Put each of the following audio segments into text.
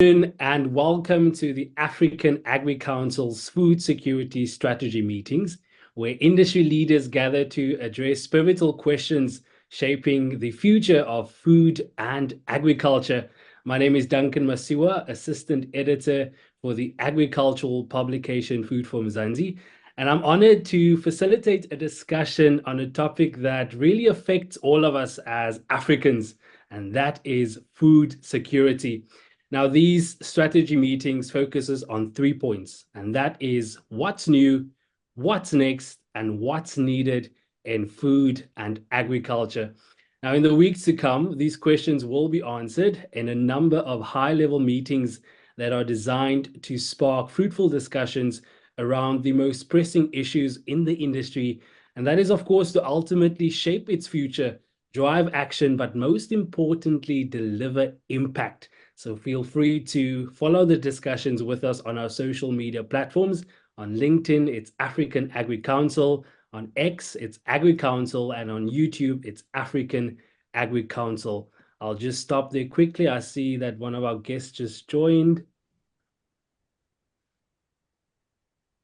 And welcome to the African Agri Council's Food Security Strategy meetings, where industry leaders gather to address pivotal questions shaping the future of food and agriculture. My name is Duncan Masiwa, Assistant Editor for the agricultural publication Food for Mzansi, and I'm honored to facilitate a discussion on a topic that really affects all of us as Africans, and that is food security. Now, these strategy meetings focuses on 3 points, and that is what's new, what's next, and what's needed in food and agriculture. Now, in the weeks to come, these questions will be answered in a number of high-level meetings that are designed to spark fruitful discussions around the most pressing issues in the industry, and that is, of course, to ultimately shape its future, drive action, but most importantly, deliver impact. So feel free to follow the discussions with us on our social media platforms. On LinkedIn, it's African Agri Council. On X, it's Agri Council. And on YouTube, it's African Agri Council. I'll just stop there quickly. I see that one of our guests just joined.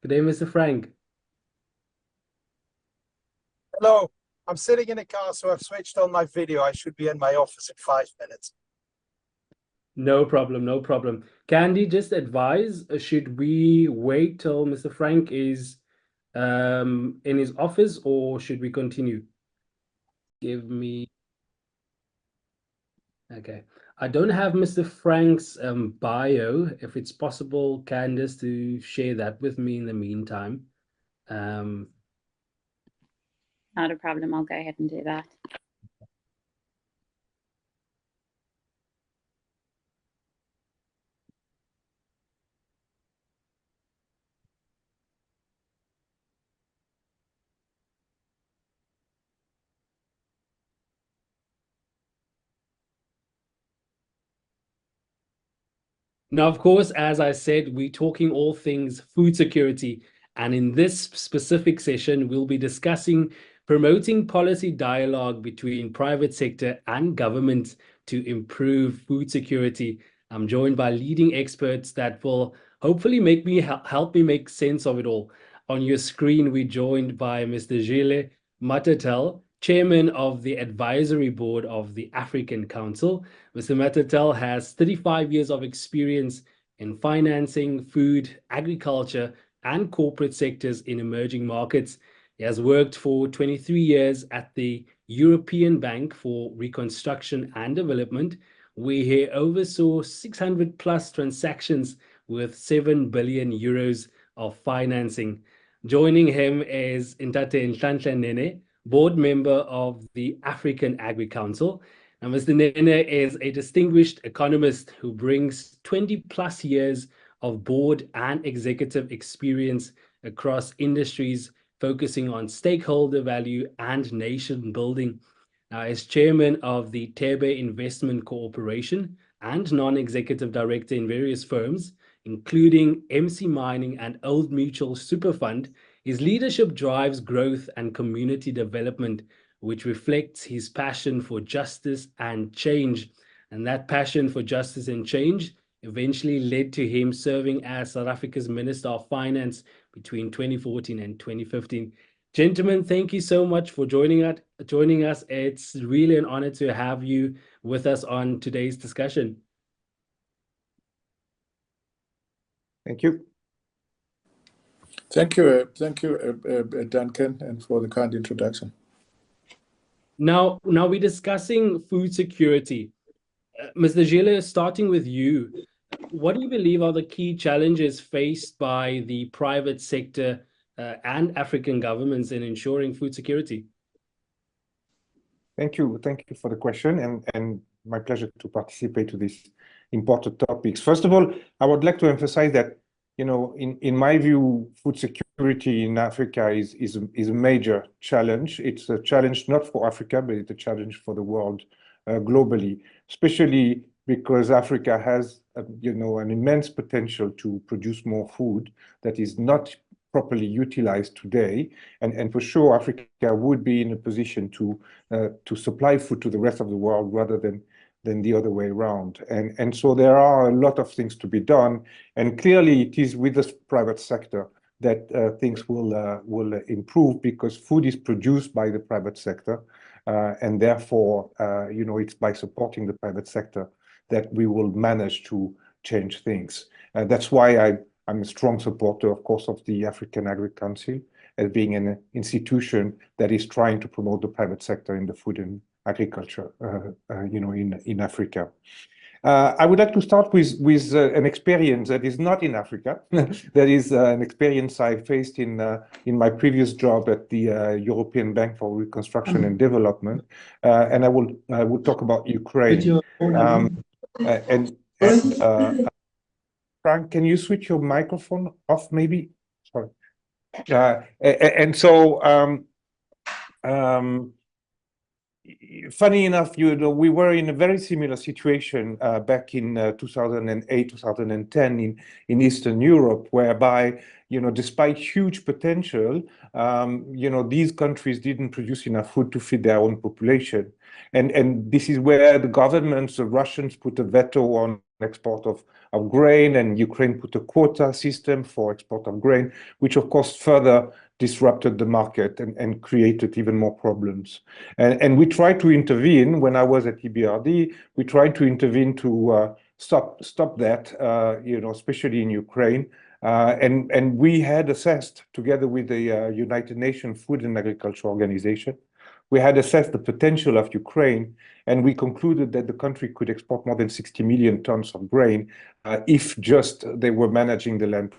Good day, Mr. Frank. Hello, I'm sitting in a car, so I've switched on my video. I should be in my office in 5 minutes. No problem, no problem. Candy, just advise, should we wait till Mr. Frank is in his office, or should we continue? Give me... Okay. I don't have Mr. Frank's bio. If it's possible, Candice, to share that with me in the meantime. Not a problem. I'll go ahead and do that. Now, of course, as I said, we're talking all things food security. And in this specific session, we'll be discussing promoting policy dialogue between private sector and government to improve food security. I'm joined by leading experts that will hopefully help me make sense of it all. On your screen, we're joined by Mr. Gile Matatel, Chairman of the Advisory Board of the African Council. Mr. Matatel has 35 years of experience in financing, food, agriculture, and corporate sectors in emerging markets. He has worked for 23 years at the European Bank for Reconstruction and Development, where he oversaw 600 plus transactions with 7 billion euros of financing. Joining him is Ntate Nhlanhla Nene, board member of the African Agri Council. And Mr. Nene is a distinguished economist who brings 20 plus years of board and executive experience across industries, focusing on stakeholder value and nation building. Now, as chairman of the Tebe Investment Corporation and non-executive director in various firms, including MC Mining and Old Mutual Superfund, his leadership drives growth and community development, which reflects his passion for justice and change. And that passion for justice and change eventually led to him serving as South Africa's Minister of Finance between 2014 and 2015. Gentlemen, thank you so much for joining us. It's really an honor to have you with us on today's discussion. Thank you. Thank you, Duncan, and for the kind introduction. Now we're discussing food security. Mr. Gile, starting with you, what do you believe are the key challenges faced by the private sector and African governments in ensuring food security? Thank you for the question, and my pleasure to participate to these important topics. First of all, I would like to emphasize that, you know, in my view, food security in Africa is a major challenge. It's a challenge not for Africa, but it's a challenge for the world globally, especially because Africa has, you know, an immense potential to produce more food that is not properly utilized today, and for sure Africa would be in a position to supply food to the rest of the world rather than than the other way around. And so there are a lot of things to be done. And clearly it is with the private sector that things will improve, because food is produced by the private sector. And therefore, it's by supporting the private sector that we will manage to change things. That's why I'm a strong supporter, of course, of the African Agri Council as being an institution that is trying to promote the private sector in the food and agriculture, in Africa. I would like to start with an experience that is not in Africa. That is an experience I faced in my previous job at the European Bank for Reconstruction and Development, and I will talk about Ukraine. Frank, can you switch your microphone off, maybe? Sorry. Funny enough, we were in a very similar situation back in 2008, 2010 in Eastern Europe, whereby, despite huge potential, these countries didn't produce enough food to feed their own population. And this is where the governments, the Russians, put a veto on export of grain, and Ukraine put a quota system for export of grain, which of course further disrupted the market and created even more problems. And we tried to intervene. When I was at EBRD, we tried to intervene to stop that, especially in Ukraine. And we had assessed, together with the United Nations Food and Agriculture Organization, we had assessed the potential of Ukraine, and we concluded that the country could export more than 60 million tons of grain if just they were managing the land.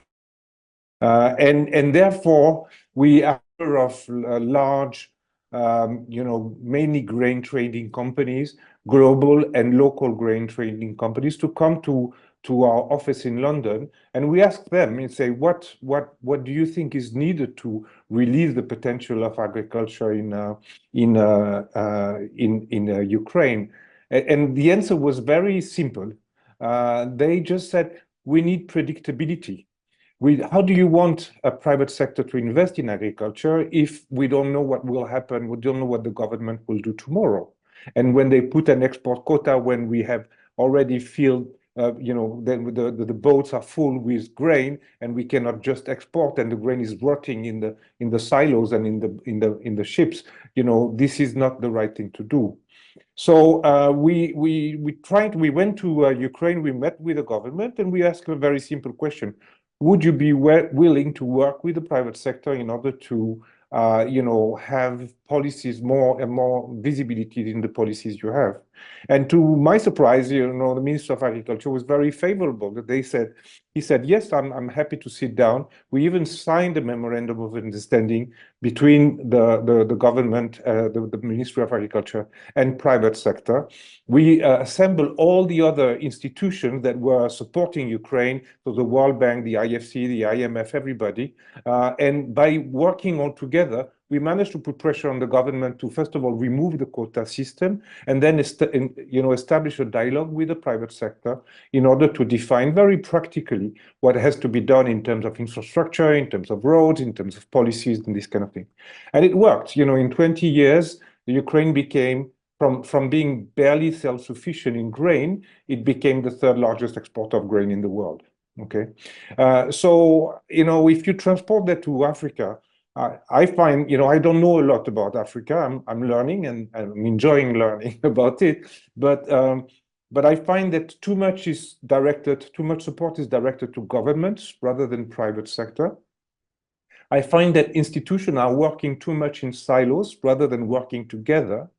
And therefore, we are of large, mainly grain trading companies, global and local grain trading companies, to come to our office in London, and we asked them and say, what do you think is needed to release the potential of agriculture in Ukraine? And the answer was very simple. They just said, we need predictability. How do you want a private sector to invest in agriculture if we don't know what will happen? We don't know what the government will do tomorrow. And when they put an export quota, when we have already filled, the boats are full with grain, and we cannot just export, and the grain is rotting in the silos and in the ships, this is not the right thing to do. So we went to Ukraine, we met with the government, and we asked a very simple question. Would you be willing to work with the private sector in order to, have policies, more and more visibility in the policies you have? And to my surprise, the Minister of Agriculture was very favorable. He said, yes, I'm happy to sit down. We even signed a memorandum of understanding between the government, the Ministry of Agriculture, and private sector. We assembled all the other institutions that were supporting Ukraine, so the World Bank, the IFC, the IMF, everybody. And by working all together, we managed to put pressure on the government to, first of all, remove the quota system, and then establish a dialogue with the private sector in order to define very practically what has to be done in terms of infrastructure, in terms of roads, in terms of policies, and this kind of thing. And it worked. In 20 years, the Ukraine became, from being barely self-sufficient in grain, it became the third largest exporter of grain in the world. Okay, so if you transport that to Africa, I find, I don't know a lot about Africa. I'm learning, and I'm enjoying learning about it. But I find that too much support is directed to governments rather than private sector. I find that institutions are working too much in silos rather than working together.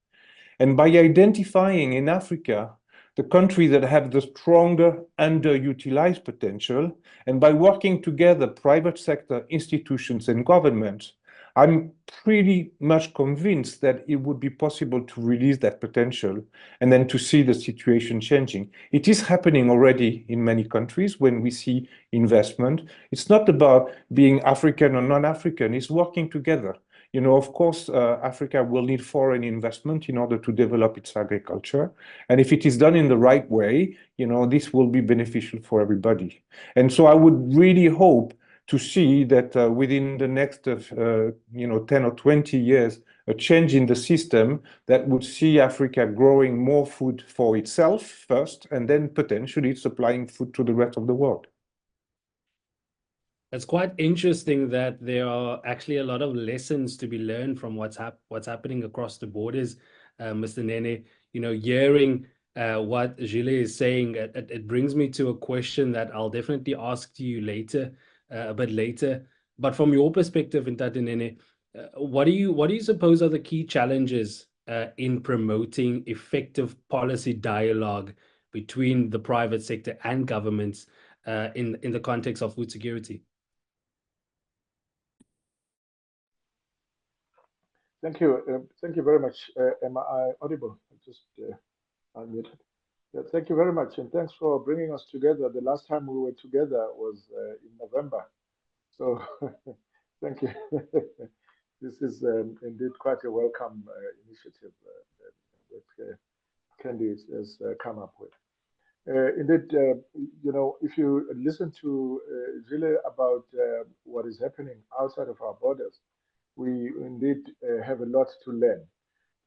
And by identifying in Africa the countries that have the stronger underutilized potential, and by working together, private sector, institutions, and governments, I'm pretty much convinced that it would be possible to release that potential and then to see the situation changing. It is happening already in many countries when we see investment. It's not about being African or non-African, it's working together. Of course, Africa will need foreign investment in order to develop its agriculture. And if it is done in the right way, this will be beneficial for everybody. And so I would really hope to see that within the next 10 or 20 years, a change in the system that would see Africa growing more food for itself first, and then potentially supplying food to the rest of the world. It's quite interesting that there are actually a lot of lessons to be learned from what's happening across the borders, Mr. Nene. Hearing what Gilles is saying, it brings me to a question that I'll definitely ask to you later, a bit later. But from your perspective, Ntate Nene, what do you suppose are the key challenges in promoting effective policy dialogue between the private sector and governments in the context of food security? Thank you. Thank you very much. Am I audible? I just unmuted. Yeah, thank you very much, and thanks for bringing us together. The last time we were together was in November, so thank you. This is indeed quite a welcome initiative that Candy has come up with. Indeed, if you listen to Gilles about what is happening outside of our borders, we indeed have a lot to learn.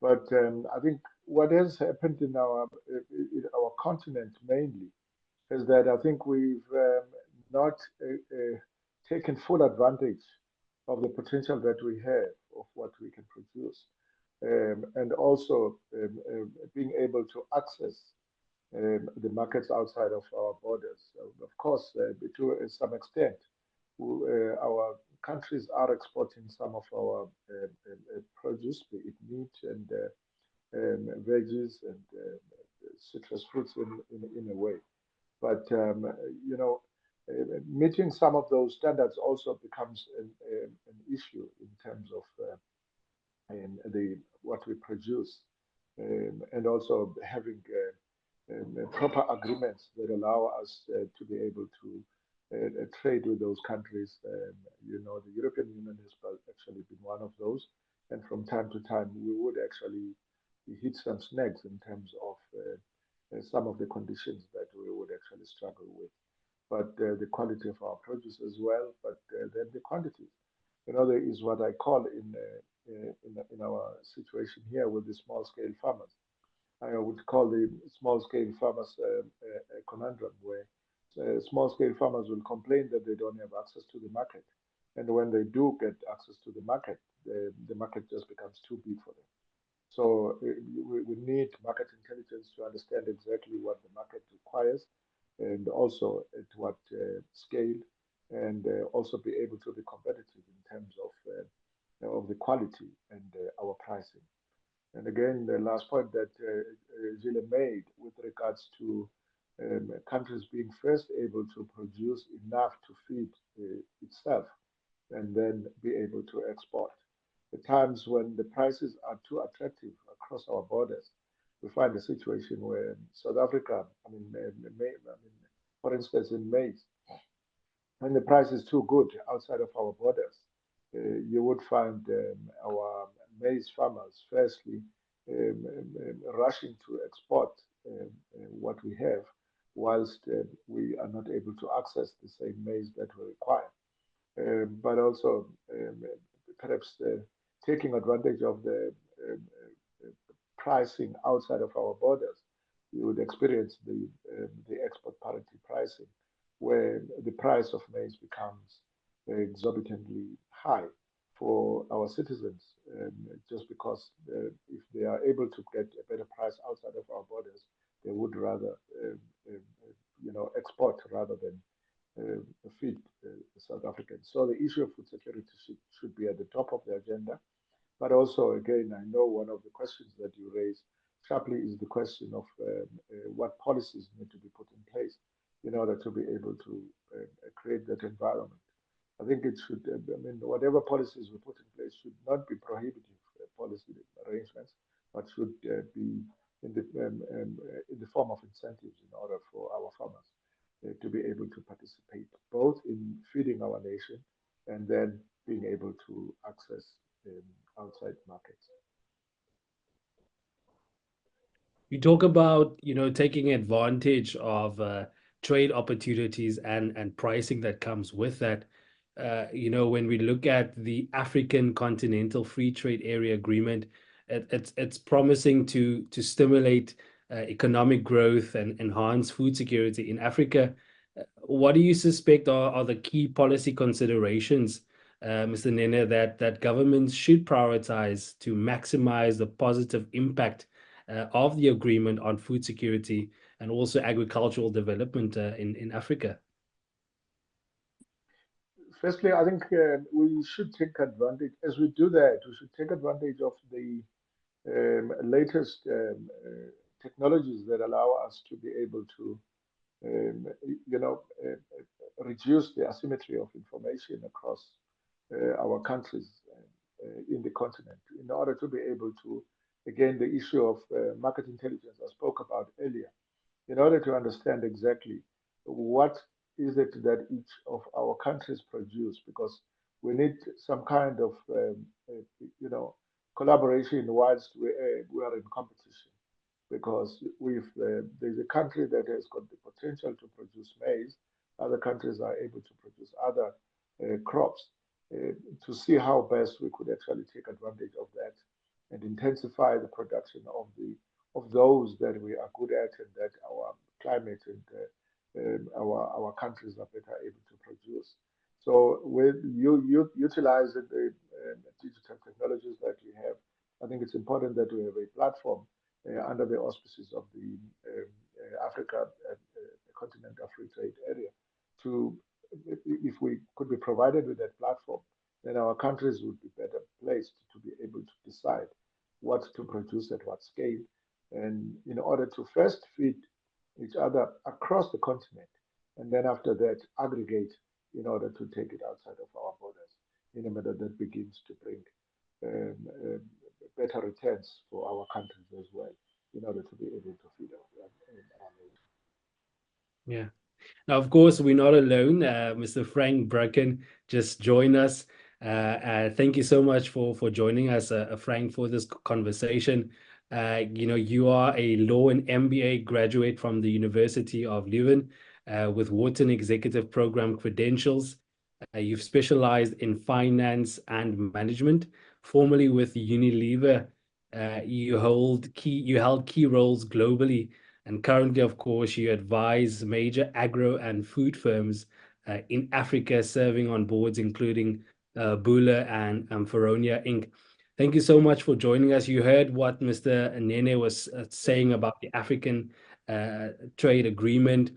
But I think what has happened in our continent mainly is that I think we've not taken full advantage of the potential that we have of what we can produce, and also being able to access the markets outside of our borders. Of course, to some extent, our countries are exporting some of our produce, be it meat and veggies and citrus fruits in a way. But meeting some of those standards also becomes an issue in terms of what we produce, and also having proper agreements that allow us to be able to trade with those countries. The European Union has actually been one of those, and from time to time we would actually hit some snags in terms of some of the conditions that we would actually struggle with. But the quality of our produce as well, but then the quantities. There is what I call in our situation here with the small-scale farmers. I would call the small-scale farmers a conundrum, where small-scale farmers will complain that they don't have access to the market. And when they do get access to the market just becomes too big for them. So we need market intelligence to understand exactly what the market requires, and also at what scale, and also be able to be competitive in terms of the quality and our pricing. And again, the last point that Gilles made with regards to countries being first able to produce enough to feed itself and then be able to export. The times when the prices are too attractive across our borders, we find a situation where South Africa, for instance, in maize, when the price is too good outside of our borders, you would find our maize farmers firstly rushing to export what we have, whilst we are not able to access the same maize that we require. But also perhaps taking advantage of the pricing outside of our borders, you would experience the export parity pricing, where the price of maize becomes exorbitantly high for our citizens, just because if they are able to get a better price outside of our borders, they would rather export rather than feed South Africans. So the issue of food security should be at the top of the agenda. But also, again, I know one of the questions that you raised sharply is the question of what policies need to be put in place in order to be able to create that environment. I think it should, whatever policies we put in place should not be prohibitive policy arrangements, but should be in the form of incentives in order for our farmers to be able to participate both in feeding our nation and then being able to access outside markets. You talk about, taking advantage of trade opportunities and pricing that comes with that. when we look at the African Continental Free Trade Area Agreement, it's promising to stimulate economic growth and enhance food security in Africa. What do you suspect are the key policy considerations, Mr. Nene, that governments should prioritize to maximize the positive impact of the agreement on food security and also agricultural development in Africa? Firstly, I think we should take advantage, as we do that, we should take advantage of the latest technologies that allow us to be able to, reduce the asymmetry of information across our countries in the continent in order to be able to, again, the issue of market intelligence I spoke about earlier, in order to understand exactly what is it that each of our countries produce, because we need some kind of, collaboration whilst we are in competition. Because there's a country that has got the potential to produce maize, other countries are able to produce other crops, to see how best we could actually take advantage of that and intensify the production of those that we are good at and that our climate and our countries are better able to produce. So with utilizing the digital technologies that we have, I think it's important that we have a platform under the auspices of the Africa Continental Free Trade Area. If we could be provided with that platform, then our countries would be better placed to be able to decide what to produce at what scale, and in order to first feed each other across the continent, and then after that aggregate in order to take it outside of our borders in a manner that begins to bring better returns for our countries as well, in order to be able to feed our nation. Yeah. Now, of course, we're not alone. Mr. Frank Bracken just joined us. Thank you so much for joining us, Frank, for this conversation. You are a law and MBA graduate from the University of Leuven with Wharton Executive Program credentials. You've specialized in finance and management. Formerly with Unilever, you held key roles globally, and currently, of course, you advise major agro and food firms in Africa, serving on boards including Bula and Feronia Inc. Thank you so much for joining us. You heard what Mr. Nene was saying about the African trade agreement.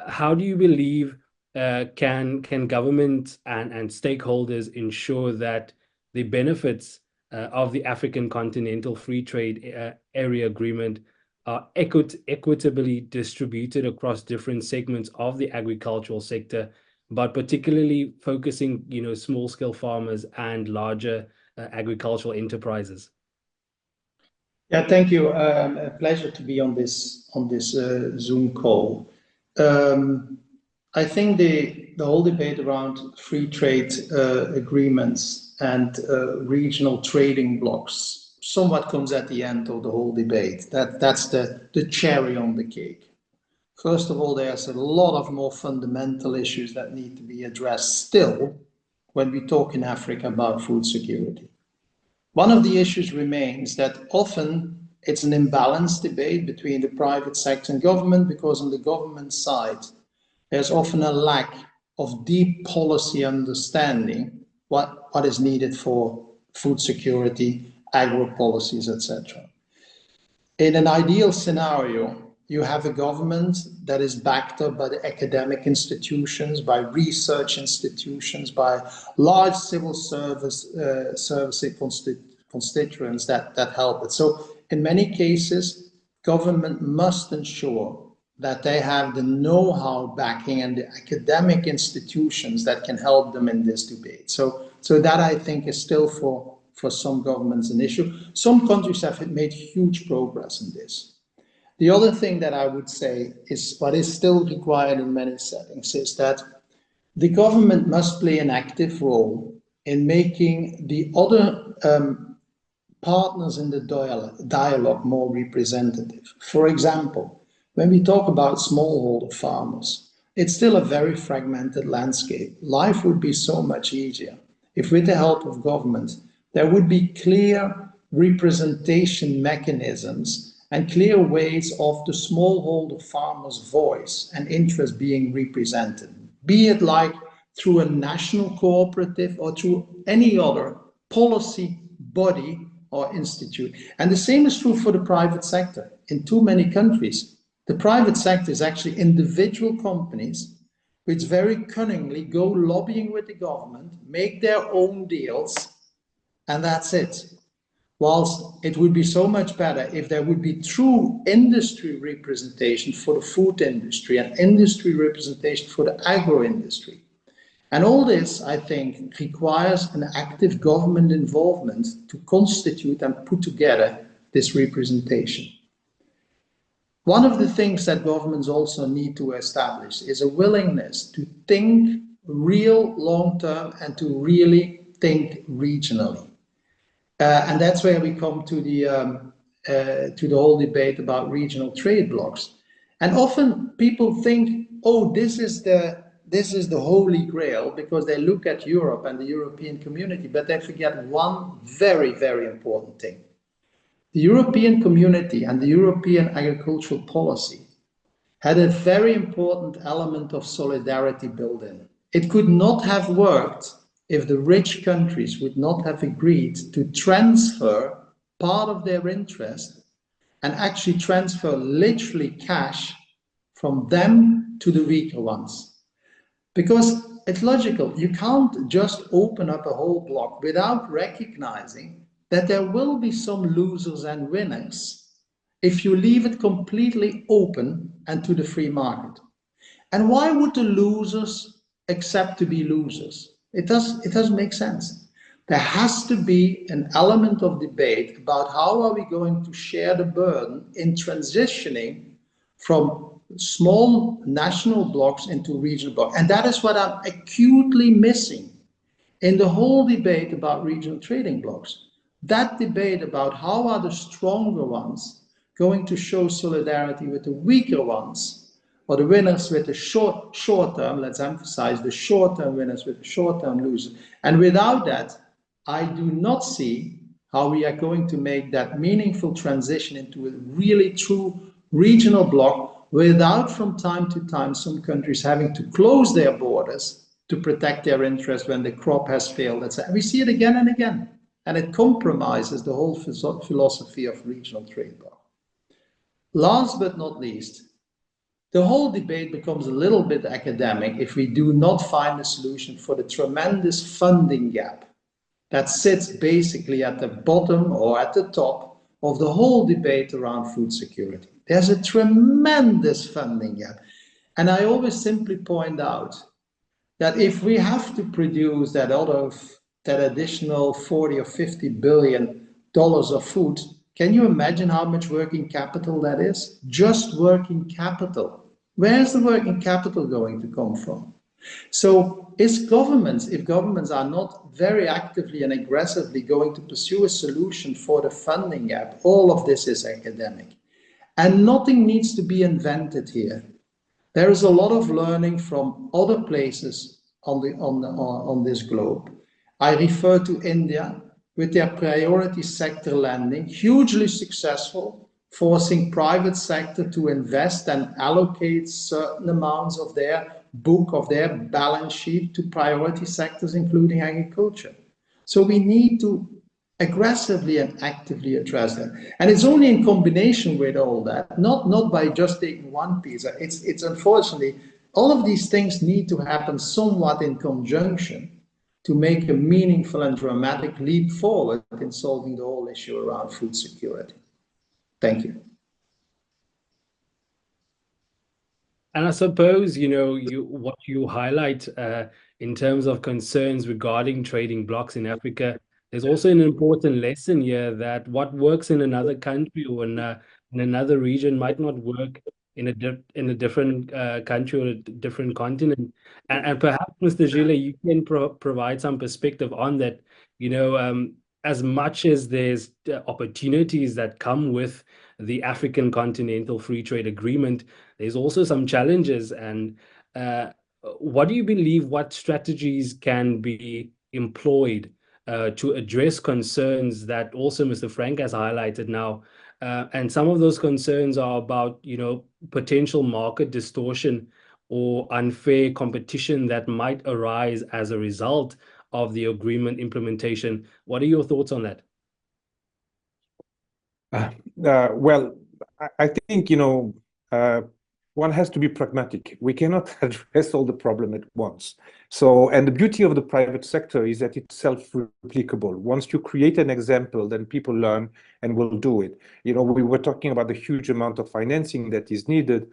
How do you believe can government and stakeholders ensure that the benefits of the African Continental Free Trade Area Agreement are equitably distributed across different segments of the agricultural sector, but particularly focusing, small-scale farmers and larger agricultural enterprises? Yeah, thank you. A pleasure to be on this Zoom call. I think the whole debate around free trade agreements and regional trading blocs somewhat comes at the end of the whole debate. That's the cherry on the cake. First of all, there's a lot of more fundamental issues that need to be addressed still when we talk in Africa about food security. One of the issues remains that often it's an imbalanced debate between the private sector and government, because on the government side, there's often a lack of deep policy understanding what is needed for food security, agro policies, etc. In an ideal scenario, you have a government that is backed up by the academic institutions, by research institutions, by large civil service constituents that help it. So in many cases, government must ensure that they have the know-how backing and the academic institutions that can help them in this debate. So that, I think, is still for some governments an issue. Some countries have made huge progress in this. The other thing that I would say is what is still required in many settings is that the government must play an active role in making the other partners in the dialogue more representative. For example, when we talk about smallholder farmers, it's still a very fragmented landscape. Life would be so much easier if, with the help of government, there would be clear representation mechanisms and clear ways of the smallholder farmer's voice and interest being represented, be it like through a national cooperative or through any other policy body or institute. And the same is true for the private sector. In too many countries, the private sector is actually individual companies which very cunningly go lobbying with the government, make their own deals, and that's it. Whilst it would be so much better if there would be true industry representation for the food industry and industry representation for the agro industry. And all this, I think, requires an active government involvement to constitute and put together this representation. One of the things that governments also need to establish is a willingness to think real long-term and to really think regionally. And that's where we come to the whole debate about regional trade blocs. And often people think, oh, this is the holy grail, because they look at Europe and the European community, but they forget one very, very important thing. The European community and the European agricultural policy had a very important element of solidarity built in. It could not have worked if the rich countries would not have agreed to transfer part of their interest and actually transfer literally cash from them to the weaker ones. Because it's logical, you can't just open up a whole block without recognizing that there will be some losers and winners if you leave it completely open and to the free market. And why would the losers accept to be losers? It doesn't make sense. There has to be an element of debate about how are we going to share the burden in transitioning from small national blocks into regional blocks. And that is what I'm acutely missing in the whole debate about regional trading blocks. That debate about how are the stronger ones going to show solidarity with the weaker ones, or the winners with the short term, let's emphasize the short-term winners with the short-term losers. And without that, I do not see how we are going to make that meaningful transition into a really true regional bloc without from time to time some countries having to close their borders to protect their interests when the crop has failed. And we see it again and again. And it compromises the whole philosophy of regional trade bloc. Last but not least, the whole debate becomes a little bit academic if we do not find a solution for the tremendous funding gap that sits basically at the bottom or at the top of the whole debate around food security. There's a tremendous funding gap. And I always simply point out that if we have to produce that additional 40 or 50 billion dollars of food, can you imagine how much working capital that is? Just working capital. Where's the working capital going to come from? So if governments are not very actively and aggressively going to pursue a solution for the funding gap, all of this is academic. And nothing needs to be invented here. There is a lot of learning from other places on this globe. I refer to India with their priority sector lending, hugely successful, forcing private sector to invest and allocate certain amounts of their book, of their balance sheet to priority sectors, including agriculture. So we need to aggressively and actively address that. And it's only in combination with all that, not by just taking one piece. It's unfortunately, all of these things need to happen somewhat in conjunction to make a meaningful and dramatic leap forward in solving the whole issue around food security. Thank you. And I suppose, what you highlight in terms of concerns regarding trading blocks in Africa, there's also an important lesson here that what works in another country or in another region might not work in a different country or a different continent. And perhaps, Mr. Gile, you can provide some perspective on that. As much as there's opportunities that come with the African Continental Free Trade Agreement, there's also some challenges. And What do you believe, what strategies can be employed to address concerns that also Mr. Frank has highlighted now? And some of those concerns are about, potential market distortion or unfair competition that might arise as a result of the agreement implementation. What are your thoughts on that? Well, I think, one has to be pragmatic. We cannot address all the problem at once. So, and the beauty of the private sector is that it's self-replicable. Once you create an example, then people learn and will do it. We were talking about the huge amount of financing that is needed.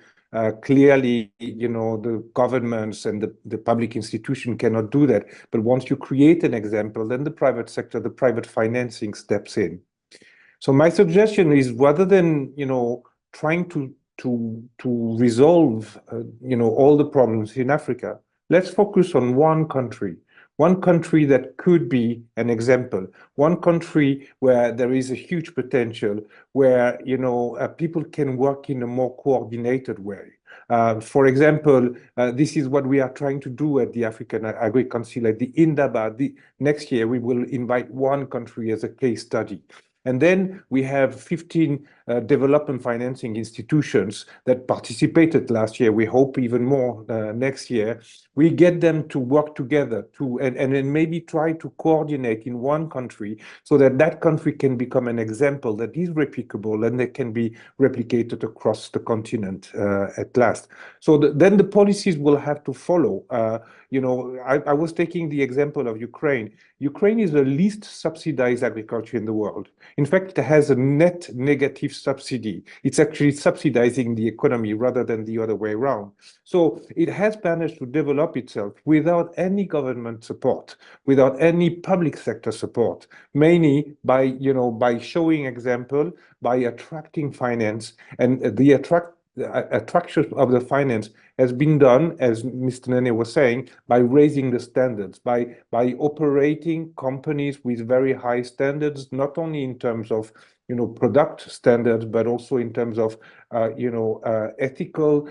Clearly, the governments and the public institution cannot do that. But once you create an example, then the private sector, the private financing steps in. So my suggestion is, rather than trying to resolve all the problems in Africa, let's focus on one country that could be an example, one country where there is a huge potential, where people can work in a more coordinated way. For example, this is what we are trying to do at the African Agri Council at the Indaba. Next year, we will invite one country as a case study. And then we have 15 development financing institutions that participated last year. We hope even more next year. We get them to work together and then maybe try to coordinate in one country so that that country can become an example that is replicable and that can be replicated across the continent at last. So then the policies will have to follow. I was taking the example of Ukraine. Ukraine is the least subsidized agriculture in the world. In fact, it has a net negative subsidy. It's actually subsidizing the economy rather than the other way around. So it has managed to develop itself without any government support, without any public sector support, mainly by showing example, by attracting finance, and the attraction of the finance has been done, as Mr. Nene was saying, by raising the standards, by operating companies with very high standards, not only in terms of product standards, but also in terms of ethical,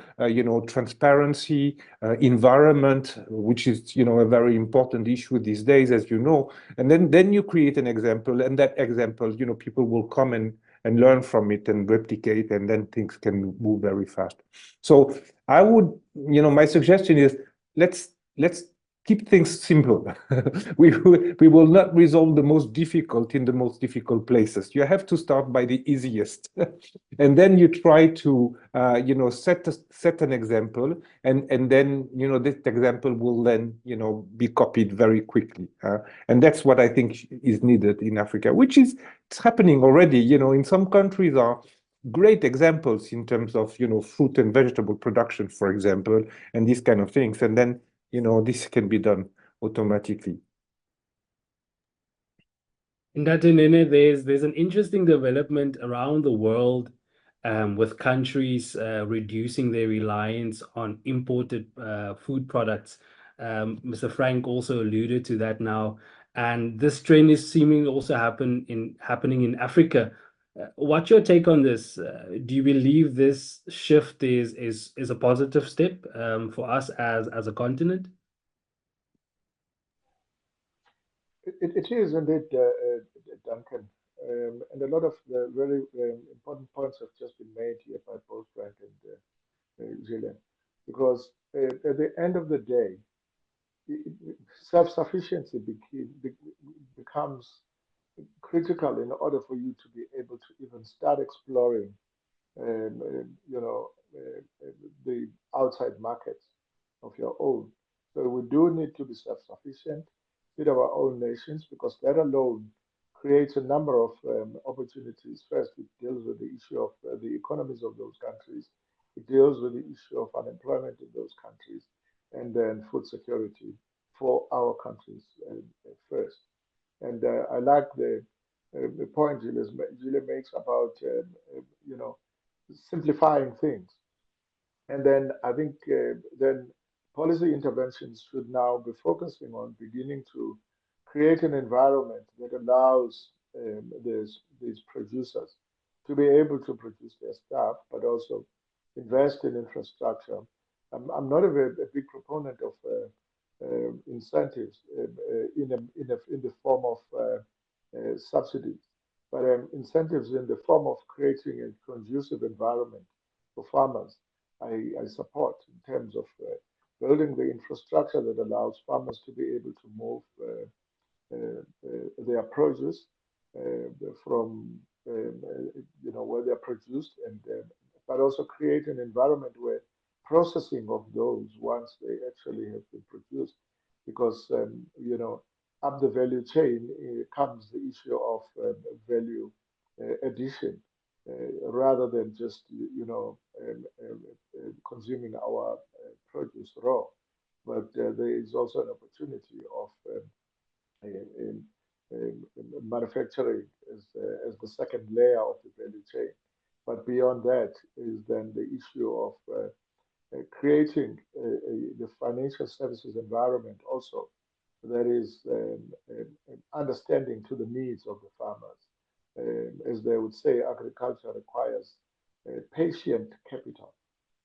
transparency, environment, which is a very important issue these days, as you know. And then you create an example, and that example, people will come and learn from it and replicate, and then things can move very fast. So I would, my suggestion is let's keep things simple. we will not resolve the most difficult in the most difficult places. You have to start by the easiest, and then you try to set an example, and then this example will then be copied very quickly. And that's what I think is needed in Africa, which is it's happening already. In some countries are great examples in terms of fruit and vegetable production, for example, and these kind of things, and then this can be done automatically. In that, Nene, there's an interesting development around the world with countries reducing their reliance on imported food products. Mr. Frank also alluded to that now, and this trend is seeming also happening in Africa. What's your take on this? Do you believe this shift is a positive step for us as a continent? It is indeed, Duncan. And a lot of the very important points have just been made here by both Frank and Gillian. Because at the end of the day, self-sufficiency becomes critical in order for you to be able to even start exploring, the outside markets of your own. So we do need to be self-sufficient with our own nations, because that alone creates a number of opportunities. First, it deals with the issue of the economies of those countries. It deals with the issue of unemployment in those countries, and then food security for our countries first. And I like the point Julia makes about simplifying things. And then I think then policy interventions should now be focusing on beginning to create an environment that allows these producers to be able to produce their stuff, but also invest in infrastructure I'm not a big proponent of incentives in the form of subsidies, but incentives in the form of creating a conducive environment for farmers. I support in terms of building the infrastructure that allows farmers to be able to move their produce from where they're produced, and but also create an environment where processing of those once they actually have been produced, because up the value chain comes the issue of value addition, rather than just consuming our produce raw. But there is also an opportunity of manufacturing as the second layer of the value chain. But beyond that is then the issue of creating the financial services environment also that is understanding to the needs of the farmers. As they would say, agriculture requires patient capital.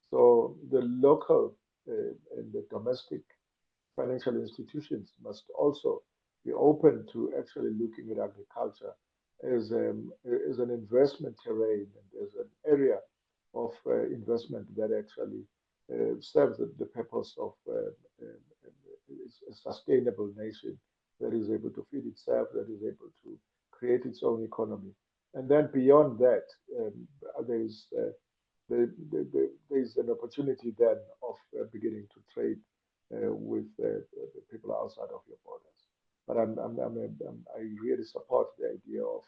So the local and the domestic financial institutions must also be open to actually looking at agriculture as an investment terrain and as an area of investment that actually serves the purpose of a sustainable nation that is able to feed itself, that is able to create its own economy. And then beyond that, there's an opportunity then of beginning to trade with people outside of your borders. But I really support the idea of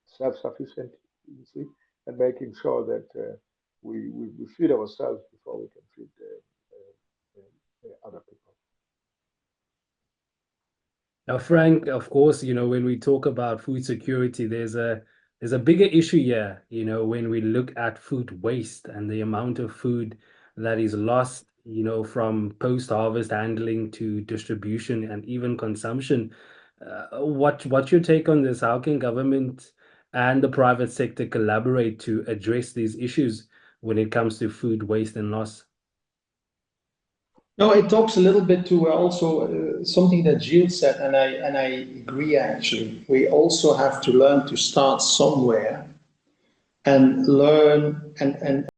self-sufficiency and making sure that we feed ourselves before we can feed other people. Now, Frank, of course, when we talk about food security, there's a bigger issue here, when we look at food waste and the amount of food that is lost, from post-harvest handling to distribution and even consumption. What's your take on this? How can government and the private sector collaborate to address these issues when it comes to food waste and loss? No, it talks a little bit to also something that Gilles said, and I agree actually. We also have to learn to start somewhere and learn and